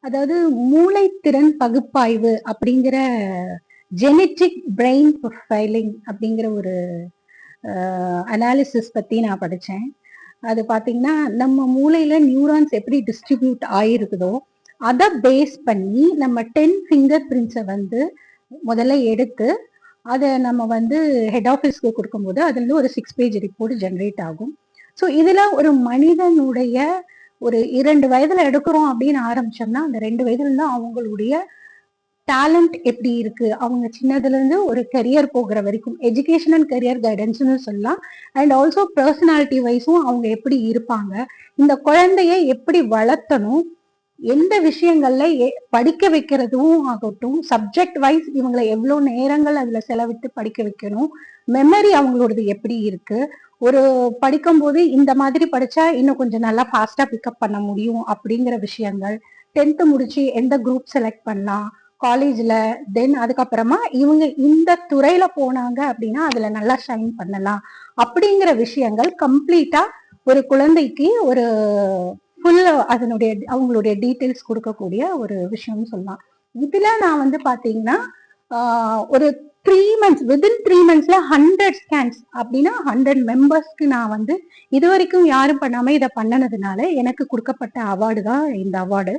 அதாவது மூளைத்திறன் பகுப்பாய்வு அப்படிங்கிற ஜெனட்டிக் பிரெயின் ப்ரொஃபைலிங் அப்படிங்கிற ஒரு அனாலிசிஸ் பத்தி நான் படிச்சேன். அது பாத்தீங்கன்னா நம்ம மூளையில நியூரான்ஸ் எப்படி டிஸ்ட்ரிபியூட் ஆயிருக்குதோ அதை பேஸ் பண்ணி நம்ம 10 ஃபிங்கர் பிரிண்ட்ஸை வந்து முதல்ல எடுத்து அதை நம்ம வந்து ஹெட் ஆஃபீஸ்க்கு கொடுக்கும்போது அதுல இருந்து ஒரு 6 பேஜ் ரிப்போர்ட் ஜென்ரேட் ஆகும். ஸோ இதுல ஒரு மனிதனுடைய ஒரு 2 வயதுல எடுக்கிறோம் அப்படின்னு ஆரம்பிச்சோம்னா அந்த 2 வயதுல இருந்து அவங்களுடைய டேலண்ட் எப்படி இருக்கு, அவங்க சின்னதுல இருந்து ஒரு கெரியர் போகிற வரைக்கும் எஜுகேஷன் அண்ட் கெரியர் கைடன்ஸ்னு சொல்லலாம். அண்ட் ஆல்சோ பர்சனாலிட்டி வைஸும் அவங்க எப்படி இருப்பாங்க, இந்த குழந்தைய எப்படி வளர்த்தணும், எந்த விஷயங்கள்ல படிக்க வைக்கிறதும் ஆகட்டும், சப்ஜெக்ட் வைஸ் இவங்களை எவ்வளவு நேரங்கள் அதுல செலவிட்டு படிக்க வைக்கணும், மெமரி அவங்களோடது எப்படி இருக்கு, ஒரு படிக்கும் போது இந்த மாதிரி படிச்சா இன்னும் கொஞ்சம் நல்லா ஃபாஸ்டா பிக்கப் பண்ண முடியும் அப்படிங்கிற விஷயங்கள், 10th முடிச்சு எந்த குரூப் செலக்ட் பண்ணலாம் காலேஜ்ல, தென் அதுக்கப்புறமா இவங்க இந்த துறையில போனாங்க அப்படின்னா அதுல நல்லா ஷைன் பண்ணலாம் அப்படிங்கிற விஷயங்கள் கம்ப்ளீட்டா ஒரு குழந்தைக்கு ஒரு ஃபுல் அதனுடைய அவங்களுடைய டீட்டெயில்ஸ் கொடுக்கக்கூடிய ஒரு விஷயம்னு சொல்லலாம். இதுல நான் வந்து பாத்தீங்கன்னா ஒரு 3 months வித்தின் 3 monthsல 100 ஸ்கேன்ஸ் அப்படின்னா 100 மெம்பர்ஸ்க்கு நான் வந்து இது வரைக்கும் யாரும் பண்ணாம இதை பண்ணனதுனால எனக்கு கொடுக்கப்பட்ட அவார்டு தான் இந்த அவார்டு.